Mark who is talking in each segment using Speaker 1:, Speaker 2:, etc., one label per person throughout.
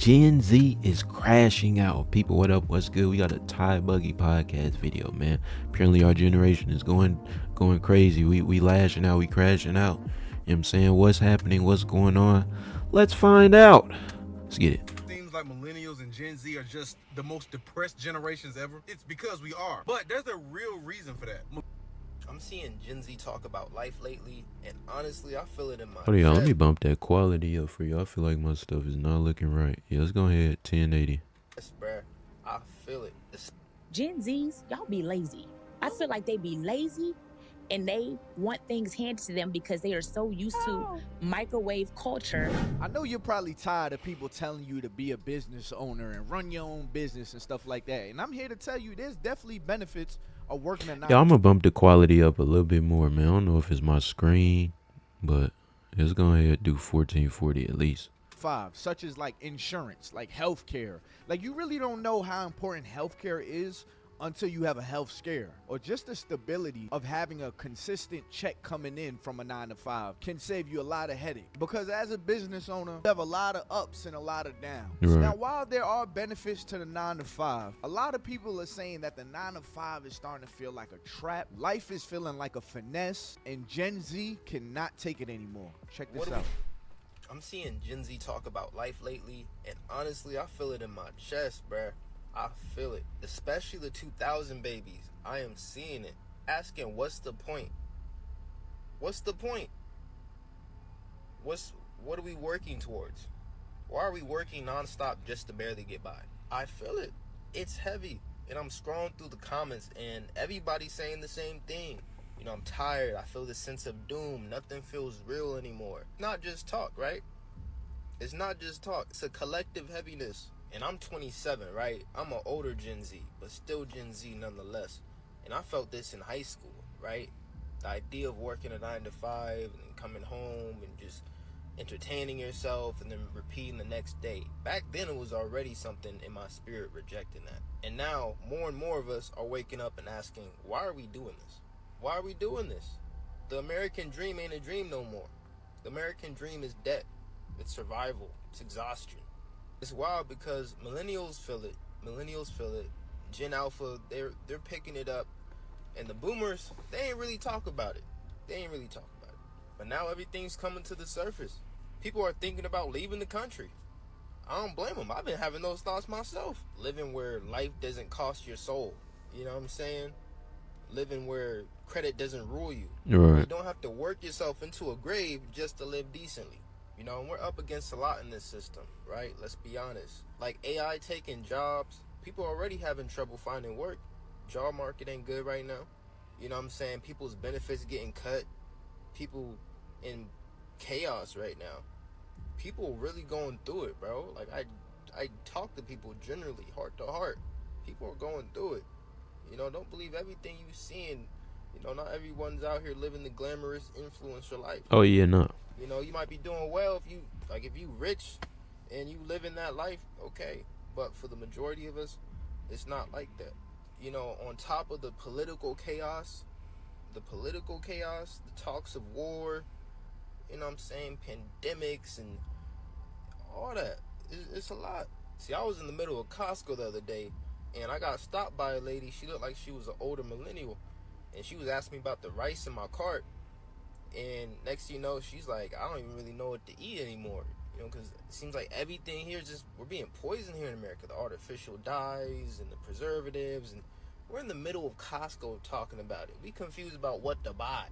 Speaker 1: Gen Z is crashing out. People, what up? What's good? We got a Ty Buggy podcast video, man. Apparently our generation is going crazy. We lashing out, we crashing out. You know what I'm saying? What's happening? What's going on? Let's find out. Let's get it.
Speaker 2: Seems like millennials and Gen Z are just the most depressed generations ever. It's because we are. But there's a real reason for that.
Speaker 3: I'm seeing Gen Z talk about life lately, and honestly, I feel it in my
Speaker 1: Hold on, let
Speaker 3: chest,
Speaker 1: me bump that quality up for you. I feel like my stuff is not looking right. Yeah, let's go ahead, 1080.
Speaker 3: bruh. I feel it.
Speaker 4: Gen Zs, y'all be lazy. I feel like they be lazy and they want things handed to them because they are so used to microwave culture.
Speaker 5: I know you're probably tired of people telling you to be a business owner and run your own business and stuff like that. And I'm here to tell you there's definitely benefits of working at 9
Speaker 1: Yeah, I'm gonna bump the quality up a little bit more, man. I don't know if it's my screen, but let's go ahead and do 1440 at least.
Speaker 5: 5, such as like insurance, like healthcare. Like you really don't know how important healthcare is until you have a health scare, or just the stability of having a consistent check coming in from a 9 to 5 can save you a lot of headache, because as a business owner you have a lot of ups and a lot of downs.
Speaker 1: Right.
Speaker 5: Now while there are benefits to the 9 to 5, a lot of people are saying that the 9 to 5 is starting to feel like a trap. Life is feeling like a finesse, and Gen Z cannot take it anymore. Check this out.
Speaker 3: I'm seeing Gen Z talk about life lately, and honestly, I feel it in my chest, bruh. I feel it. Especially the 2000 babies. I am seeing it. Asking, what's the point? What's the point? What are we working towards? Why are we working nonstop just to barely get by? I feel it. It's heavy. And I'm scrolling through the comments, and everybody's saying the same thing. You know, I'm tired. I feel this sense of doom. Nothing feels real anymore. Not just talk, right? It's not just talk. It's a collective heaviness. And I'm 27, right? I'm an older Gen Z, but still Gen Z nonetheless. And I felt this in high school, right? The idea of working a 9 to 5 and coming home and just entertaining yourself and then repeating the next day. Back then, it was already something in my spirit rejecting that. And now, more and more of us are waking up and asking, why are we doing this? Why are we doing this? The American dream ain't a dream no more. The American dream is debt. It's survival. It's exhaustion. It's wild because millennials feel it. Gen Alpha, they're picking it up. And the boomers, they ain't really talk about it. But now everything's coming to the surface. People are thinking about leaving the country. I don't blame them. I've been having those thoughts myself. Living where life doesn't cost your soul. You know what I'm saying? Living where credit doesn't rule you.
Speaker 1: Right.
Speaker 3: You don't have to work yourself into a grave just to live decently. You know, and we're up against a lot in this system, right? Let's be honest. Like AI taking jobs, people are already having trouble finding work. Job market ain't good right now. You know what I'm saying? People's benefits getting cut. People in chaos right now. People really going through it, bro. Like I talk to people generally, heart to heart. People are going through it. You know, don't believe everything you seeing. You know, not everyone's out here living the glamorous influencer life.
Speaker 1: Oh yeah, no.
Speaker 3: You know, you might be doing well if you rich and you live in that life, okay. But for the majority of us, it's not like that. You know, on top of the political chaos, the talks of war, you know what I'm saying, pandemics and all that. It's a lot. See, I was in the middle of Costco the other day, and I got stopped by a lady. She looked like she was an older millennial, and she was asking me about the rice in my cart. And next thing you know, she's like, I don't even really know what to eat anymore. You know, because it seems like everything here is just, we're being poisoned here in America. The artificial dyes and the preservatives. And we're in the middle of Costco talking about it. We confused about what to buy.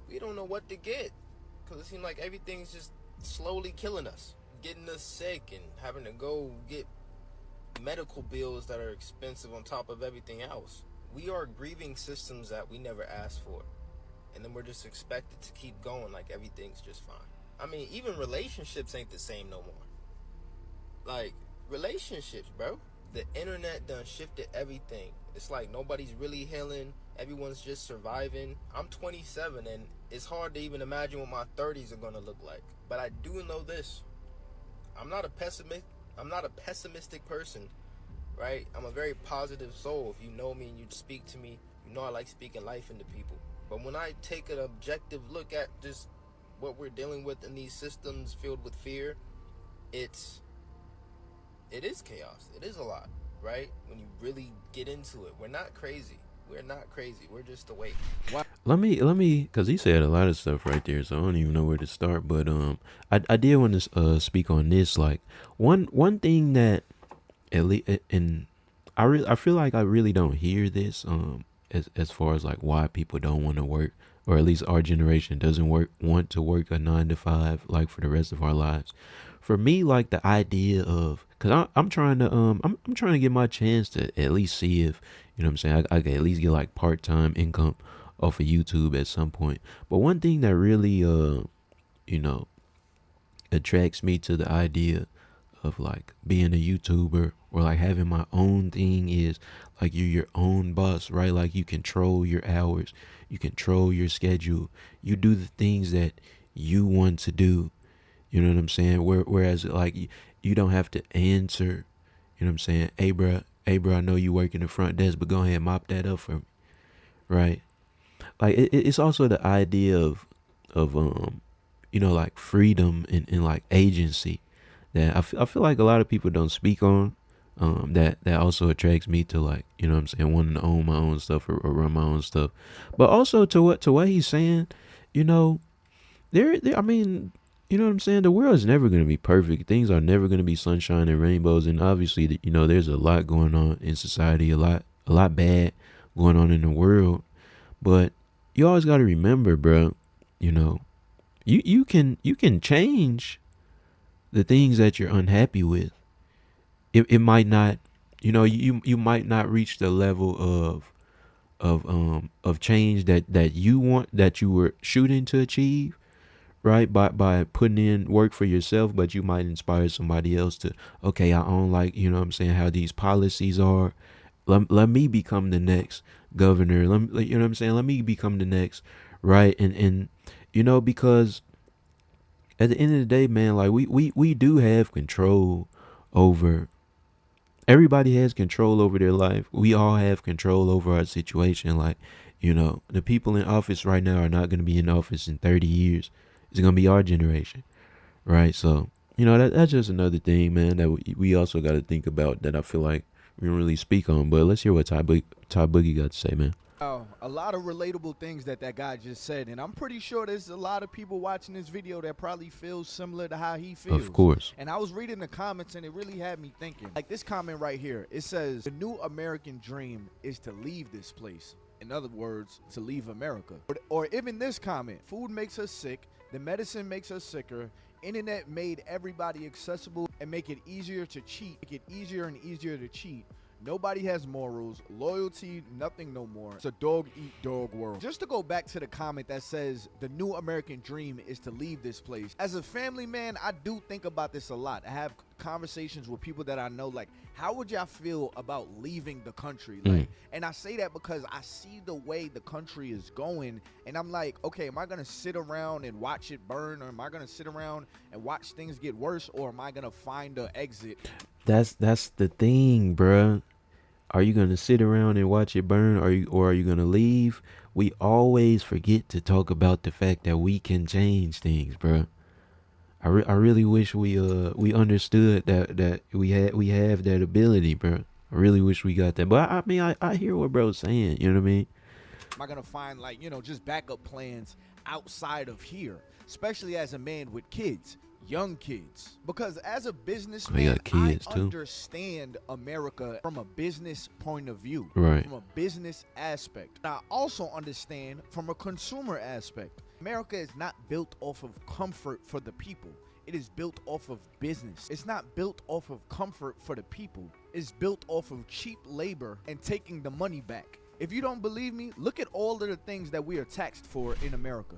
Speaker 3: We don't know what to get. Because it seems like everything's just slowly killing us. Getting us sick and having to go get medical bills that are expensive on top of everything else. We are grieving systems that we never asked for. And then we're just expected to keep going like everything's just fine. I mean, even relationships ain't the same no more. Like, relationships, bro. The internet done shifted everything. It's like nobody's really healing. Everyone's just surviving. I'm 27, and it's hard to even imagine what my 30s are going to look like. But I do know this. I'm not a pessimistic person, right? I'm a very positive soul. If you know me and you speak to me, you know I like speaking life into people. But when I take an objective look at just what we're dealing with in these systems filled with fear, it's it is chaos. It is a lot, right? When you really get into it, we're not crazy. We're not crazy. We're just awake.
Speaker 1: Let me, cause he said a lot of stuff right there, so I don't even know where to start. But I did want to speak on this. Like one thing that at least, and I feel like I really don't hear this as far as like why people don't want to work, or at least our generation doesn't want to work a 9 to 5 like for the rest of our lives. For me, like the idea of, cause I'm trying to I'm trying to get my chance to at least see if, you know what I'm saying, I could at least get like part-time income off of YouTube at some point. But one thing that really you know, attracts me to the idea of like being a YouTuber or like having my own thing is like you're your own boss, right? Like you control your hours, you control your schedule, you do the things that you want to do. You know what I'm saying? Whereas like you don't have to answer. You know what I'm saying? Hey bro, I know you work in the front desk, but go ahead and mop that up for me, right? Like it's also the idea of you know, like freedom and like agency that I feel like a lot of people don't speak on. That also attracts me to, like, you know what I'm saying, wanting to own my own stuff or run my own stuff. But also to what he's saying, you know, there I mean, you know what I'm saying, the world is never going to be perfect. Things are never going to be sunshine and rainbows, and obviously, you know, there's a lot going on in society, a lot bad going on in the world. But you always got to remember, bro, you know, you can change the things that you're unhappy with. It might not, you know, you might not reach the level of change that you want, that you were shooting to achieve, right? By putting in work for yourself, but you might inspire somebody else to, okay, I don't like, you know what I'm saying, how these policies are. Let me become the next governor. You know what I'm saying? Let me become the next, right? And you know, because at the end of the day, man, like we do have control over, everybody has control over their life. We all have control over our situation. Like, you know, the people in office right now are not going to be in office in 30 years. It's going to be our generation, right? So, you know, that's just another thing, man, that we also got to think about, that I feel like we don't really speak on. But let's hear what Ty Boogie got to say, man.
Speaker 5: A lot of relatable things that guy just said, and I'm pretty sure there's a lot of people watching this video that probably feel similar to how he feels.
Speaker 1: Of course.
Speaker 5: And I was reading the comments, and it really had me thinking. Like this comment right here, it says, the new American dream is to leave this place. In other words, to leave America. Or even this comment, food makes us sick, the medicine makes us sicker, internet made everybody accessible and make it easier to cheat, make it easier and easier to cheat. Nobody has morals, loyalty, nothing no more. It's a dog-eat-dog world. Just to go back to the comment that says the new American dream is to leave this place. As a family man, I do think about this a lot. I have conversations with people that I know, like, how would y'all feel about leaving the country? Like, and I say that because I see the way the country is going, and I'm like, okay, am I gonna sit around and watch it burn, or am I gonna sit around and watch things get worse, or am I gonna find an exit?
Speaker 1: That's the thing, bruh. Are you gonna sit around and watch it burn, or are you gonna leave? We always forget to talk about the fact that we can change things, bruh. I really wish we understood that we have that ability, bro. I really wish we got that. But I mean, I hear what bro's saying. You know what I mean?
Speaker 5: Am I gonna find, like, you know, just backup plans outside of here, especially as a man with kids, young kids? Because as a businessman, I understand America from a business point of view,
Speaker 1: right?
Speaker 5: From a business aspect. I also understand from a consumer aspect. America is not built off of comfort for the people. It is built off of business. It's not built off of comfort for the people. It's built off of cheap labor and taking the money back. If you don't believe me, look at all of the things that we are taxed for in America.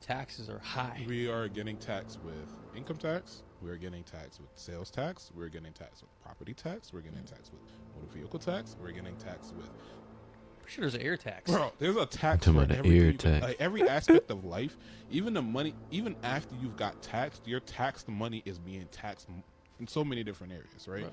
Speaker 6: Taxes are high.
Speaker 7: We are getting taxed with income tax. We're getting taxed with sales tax. We're getting taxed with property tax. We're getting taxed with motor vehicle tax. We're getting taxed with...
Speaker 6: I'm sure there's an air tax.
Speaker 7: Bro, there's a tax for every aspect of life. Even the money, even after you've got taxed, your taxed money is being taxed in so many different areas, right?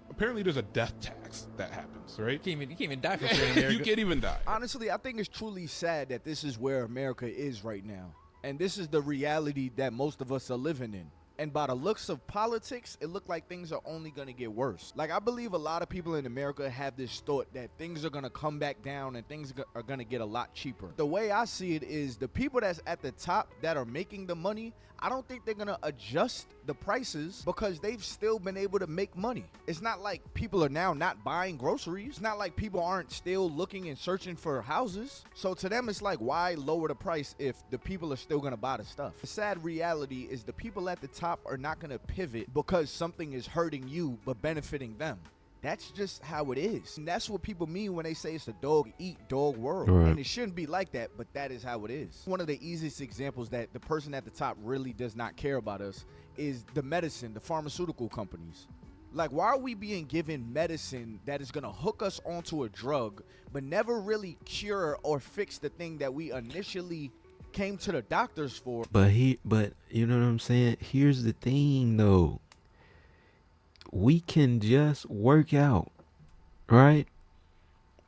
Speaker 7: Apparently there's a death tax that happens, right?
Speaker 6: You can't even die for free in America.
Speaker 7: You can't even die.
Speaker 5: Honestly, I think it's truly sad that this is where America is right now. And this is the reality that most of us are living in. And by the looks of politics, it looked like things are only going to get worse. Like, I believe a lot of people in America have this thought that things are going to come back down and things are going to get a lot cheaper. The way I see it is the people that's at the top that are making the money, I don't think they're going to adjust the prices because they've still been able to make money. It's not like people are now not buying groceries. It's not like people aren't still looking and searching for houses. So to them, it's like, why lower the price if the people are still going to buy the stuff? The sad reality is the people at the top are not going to pivot because something is hurting you but benefiting them. That's just how it is. And that's what people mean when they say it's a dog eat dog world.
Speaker 1: Right.
Speaker 5: And it shouldn't be like that, but that is how it is. One of the easiest examples that the person at the top really does not care about us is the medicine, the pharmaceutical companies. Like, why are we being given medicine that is going to hook us onto a drug but never really cure or fix the thing that we initially came to the doctors for?
Speaker 1: But you know what I'm saying? Here's the thing though. We can just work out, right?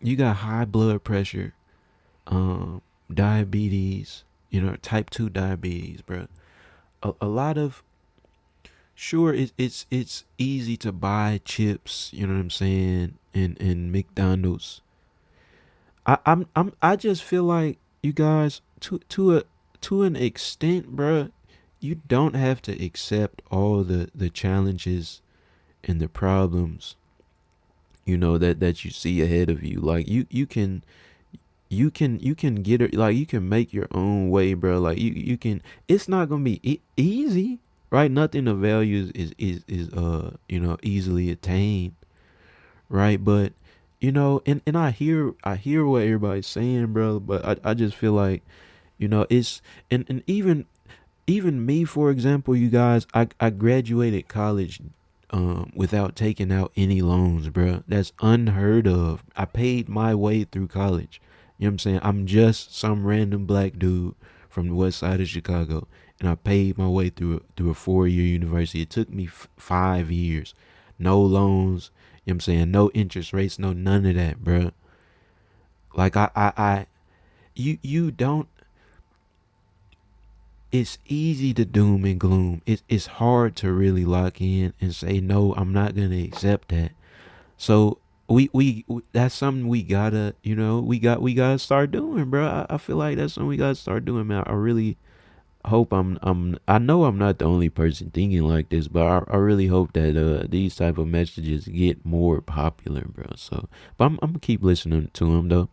Speaker 1: You got high blood pressure, diabetes, type 2 diabetes, bro. A lot of, sure, it's easy to buy chips, you know what I'm saying, in McDonald's. I just feel like you guys to an extent, bro, you don't have to accept all the challenges and the problems, that you see ahead of you. Like you can get it, like you can make your own way, bro. Like you can, it's not gonna be easy, right? Nothing of value is easily attained, right? But and I hear what everybody's saying, bro, but I just feel like it's and even me, for example, you guys, I graduated college without taking out any loans, bro. That's unheard of. I paid my way through college. You know what I'm saying? I'm just some random black dude from the west side of Chicago, and I paid my way through a 4-year university. It took me 5 years. No loans, you know what I'm saying? No interest rates, no none of that, bro. Like you don't, it's easy to doom and gloom. It's hard to really lock in and say, no, I'm not going to accept that. So we that's something we gotta, we gotta start doing, bro. I feel like that's something we gotta start doing, man. I really hope I know I'm not the only person thinking like this, but I really hope that these type of messages get more popular, bro. So, but I'm gonna keep listening to him though.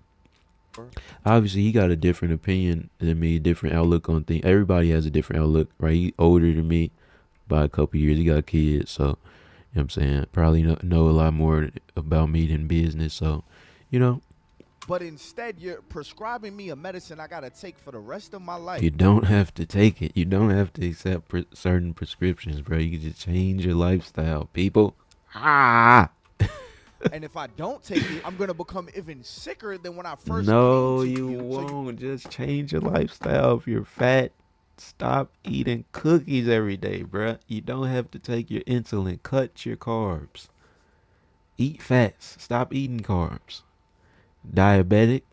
Speaker 1: Obviously, he got a different opinion than me, different outlook on things. Everybody has a different outlook, right? He older than me by a couple years. He got kids, so you know what I'm saying, probably know a lot more about me than business. So,
Speaker 5: But instead, you're prescribing me a medicine I gotta take for the rest of my life.
Speaker 1: You don't have to take it. You don't have to accept certain prescriptions, bro. You can just change your lifestyle, people.
Speaker 5: And if I don't take it, I'm gonna become even sicker than when I first
Speaker 1: No,
Speaker 5: came to
Speaker 1: you
Speaker 5: you.
Speaker 1: won't. Just change your lifestyle. If you're fat, stop eating cookies every day, bro. You don't have to take your insulin. Cut your carbs. Eat fats. Stop eating carbs. Diabetic.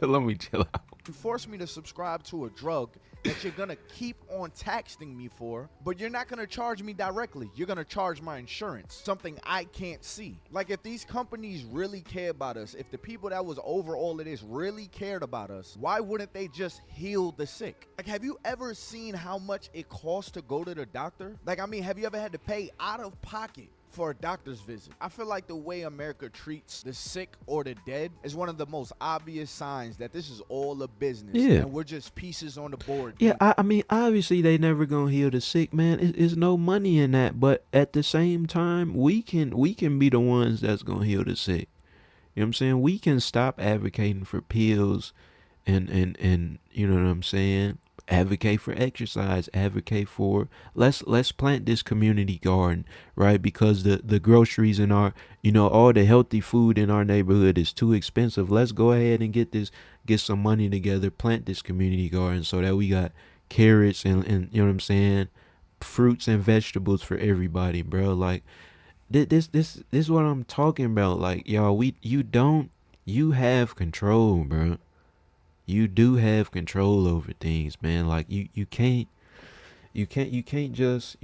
Speaker 1: Let me chill out.
Speaker 5: You force me to subscribe to a drug that you're gonna keep on taxing me for, but you're not gonna charge me directly. You're gonna charge my insurance, something I can't see. Like, if these companies really care about us, if the people that was over all of this really cared about us, why wouldn't they just heal the sick? Like, have you ever seen how much it costs to go to the doctor? Like, I mean, have you ever had to pay out of pocket for a doctor's visit? I feel like the way America treats the sick or the dead is one of the most obvious signs that this is all a business.
Speaker 1: Yeah.
Speaker 5: And we're just pieces on the board.
Speaker 1: Yeah, I mean, obviously they never gonna heal the sick, man. It's no money in that, but at the same time, we can be the ones that's gonna heal the sick. You know what I'm saying? We can stop advocating for pills and you know what I'm saying? Advocate for exercise, advocate for let's plant this community garden, right? Because the groceries in our, all the healthy food in our neighborhood is too expensive. Let's go ahead and get some money together, plant this community garden so that we got carrots and you know what I'm saying, fruits and vegetables for everybody, bro. Like this is what I'm talking about. Like, y'all, you have control, bro. You do have control over things, man. Like you can't, you can't just,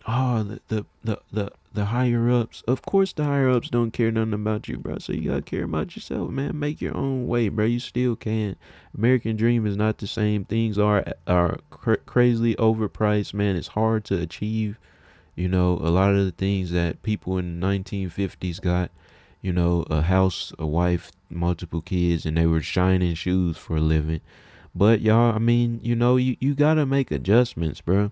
Speaker 1: oh, the higher ups. Of course, the higher ups don't care nothing about you, bro. So you gotta care about yourself, man. Make your own way, bro. You still can. American dream is not the same. Things are crazily overpriced, man. It's hard to achieve. A lot of the things that people in the 1950s got. A house, a wife, multiple kids, and they were shining shoes for a living. But y'all, I mean, you gotta make adjustments, bro.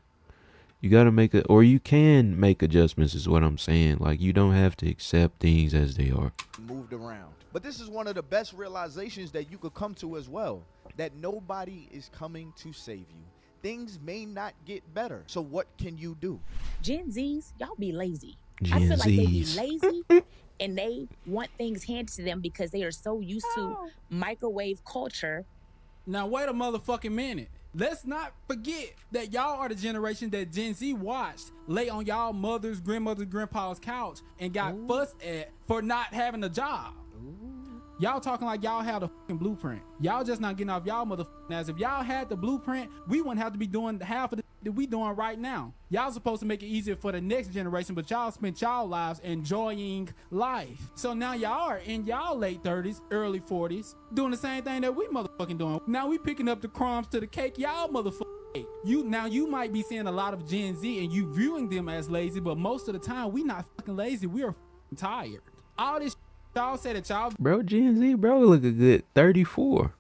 Speaker 1: You gotta make it, or you can make adjustments, is what I'm saying. Like, you don't have to accept things as they are.
Speaker 5: Moved around. But this is one of the best realizations that you could come to as well, that nobody is coming to save you. Things may not get better. So what can you do?
Speaker 4: Gen Zs, y'all be lazy.
Speaker 1: Gen
Speaker 4: I feel like they be
Speaker 1: Zs.
Speaker 4: lazy and they want things handed to them because they are so used to microwave culture.
Speaker 8: Now wait a motherfucking minute. Let's not forget that y'all are the generation that Gen Z watched lay on y'all mother's, grandmother's, grandpa's couch and got fussed at for not having a job. Y'all talking like y'all had a fucking blueprint. Y'all just not getting off y'all motherfucking ass. If y'all had the blueprint, we wouldn't have to be doing half of the that we doing right now. Y'all supposed to make it easier for the next generation, but y'all spent y'all lives enjoying life. So now y'all are in y'all late 30s, early 40s, doing the same thing that we motherfucking doing. Now we picking up the crumbs to the cake y'all motherfucking ate. You might be seeing a lot of Gen Z and you viewing them as lazy, but most of the time we not fucking lazy. We are fucking tired. All this y'all say that y'all
Speaker 1: Bro, Gen Z, bro, look a good 34.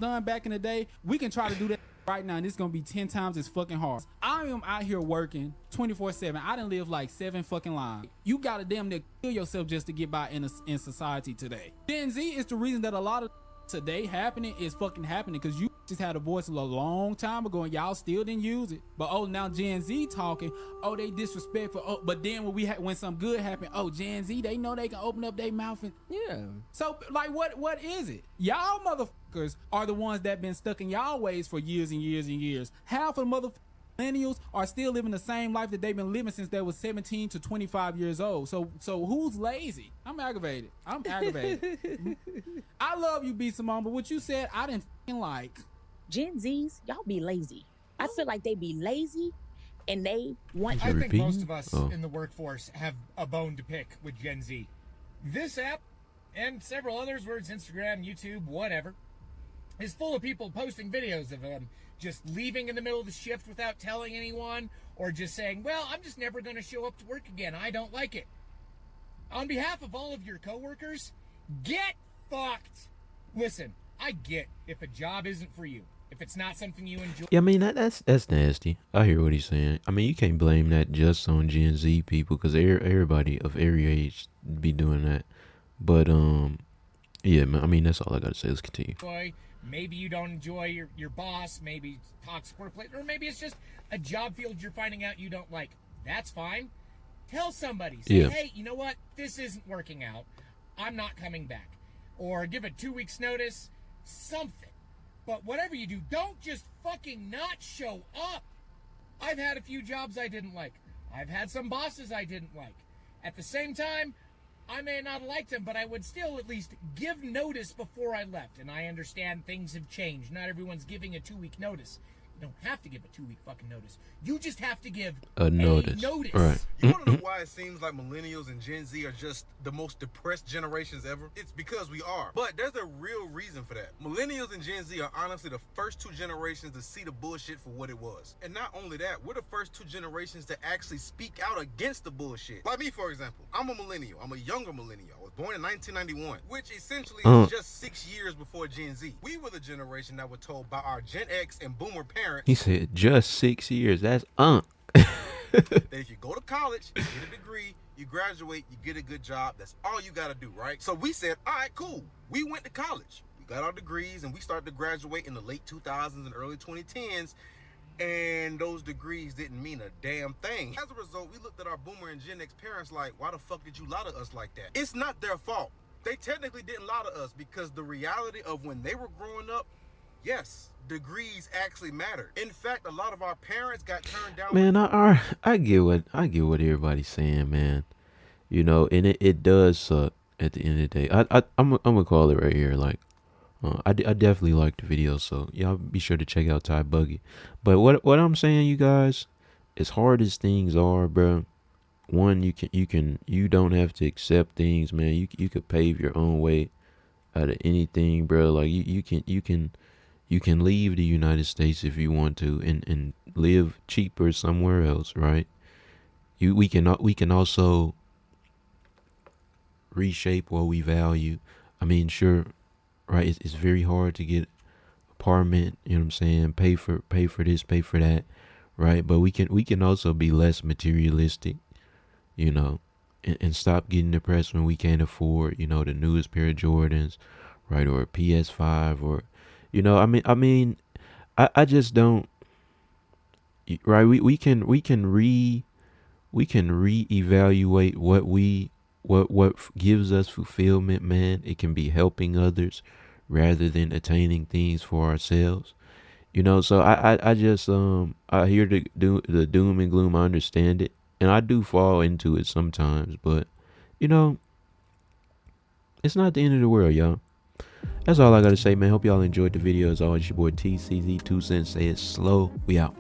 Speaker 8: done back in the day, we can try to do that right now, and it's gonna be 10 times as fucking hard. I am out here working 24/7. I done live like 7 fucking lives. You gotta damn near kill yourself just to get by in society today. Gen Z is the reason that a lot of today happening is fucking happening because you just had a voice a long time ago and y'all still didn't use it. But now Gen Z talking, they disrespectful. But then when some good happened, Gen Z, they know they can open up their mouth and So like what is it? Y'all motherfuckers are the ones that been stuck in y'all ways for years and years and years. Half of millennials are still living the same life that they've been living since they was 17 to 25 years old. So who's lazy? I'm aggravated. I love you, B. Simone, but what you said, I didn't fucking like.
Speaker 4: Gen Zs, y'all be lazy. I feel like they be lazy and they want.
Speaker 9: I think most of us in the workforce have a bone to pick with Gen Z. This app and several others, where it's Instagram, YouTube, whatever, is full of people posting videos of them just leaving in the middle of the shift without telling anyone, or just saying, well, I'm just never going to show up to work again. I don't like it. On behalf of all of your coworkers, get fucked. Listen, I get if a job isn't for you, if it's not something you enjoy.
Speaker 1: Yeah, I mean, that's nasty. I hear what he's saying. I mean, you can't blame that just on Gen Z people, because everybody of every age be doing that. But yeah, man, I mean, that's all I gotta say. Let's continue.
Speaker 9: Maybe you don't enjoy your boss, maybe toxic workplace, or maybe it's just a job field you're finding out you don't like. That's fine. Tell somebody. Say, hey, you know what? This isn't working out. I'm not coming back. Or give a 2 weeks notice. Something. But whatever you do, don't just fucking not show up. I've had a few jobs I didn't like. I've had some bosses I didn't like. At the same time, I may not have liked them, but I would still at least give notice before I left. And I understand things have changed. Not everyone's giving a 2-week notice. You don't have to give a 2-week fucking notice. You just have to give
Speaker 1: a notice.
Speaker 2: Right. You want to know why it seems like millennials and Gen Z are just the most depressed generations ever? It's because we are. But there's a real reason for that. Millennials and Gen Z are honestly the first 2 generations to see the bullshit for what it was. And not only that, we're the first 2 generations to actually speak out against the bullshit. Like me, for example. I'm a millennial. I'm a younger millennial. I was born in 1991, which essentially is just 6 years before Gen Z. We were the generation that were told by our Gen X and Boomer parents.
Speaker 1: He said just 6 years. That's
Speaker 2: that if you go to college, you get a degree, you graduate, you get a good job. That's all you got to do, right? So we said, all right, cool. We went to college. We got our degrees, and we started to graduate in the late 2000s and early 2010s. And those degrees didn't mean a damn thing. As a result, we looked at our Boomer and Gen X parents like, why the fuck did you lie to us like that? It's not their fault. They technically didn't lie to us because the reality of when they were growing up, yes, degrees actually mattered. In fact, a lot of our parents got turned down.
Speaker 1: Man, I get what everybody's saying, man. And it does suck at the end of the day. I'm gonna call it right here. Like, I definitely liked the video, so y'all be sure to check out Ty Buggy. But what I'm saying, you guys, as hard as things are, bro, one, you don't have to accept things, man. You could pave your own way out of anything, bro. Like you can leave the United States if you want to, and live cheaper somewhere else, right? We can also reshape what we value. I mean, sure, right? It's very hard to get apartment. You know what I'm saying? Pay for this, pay for that, right? But we can also be less materialistic, you know, and stop getting depressed when we can't afford, you know, the newest pair of Jordans, right, or a PS5, or, you know, I just don't. Right, we can reevaluate what gives us fulfillment, man. It can be helping others rather than attaining things for ourselves. You know, so I just I hear the doom and gloom. I understand it, and I do fall into it sometimes. But you know, it's not the end of the world, y'all. That's all I gotta say, man. Hope y'all enjoyed the video. As always, your boy TCZ 2Cents. Say it slow. We out.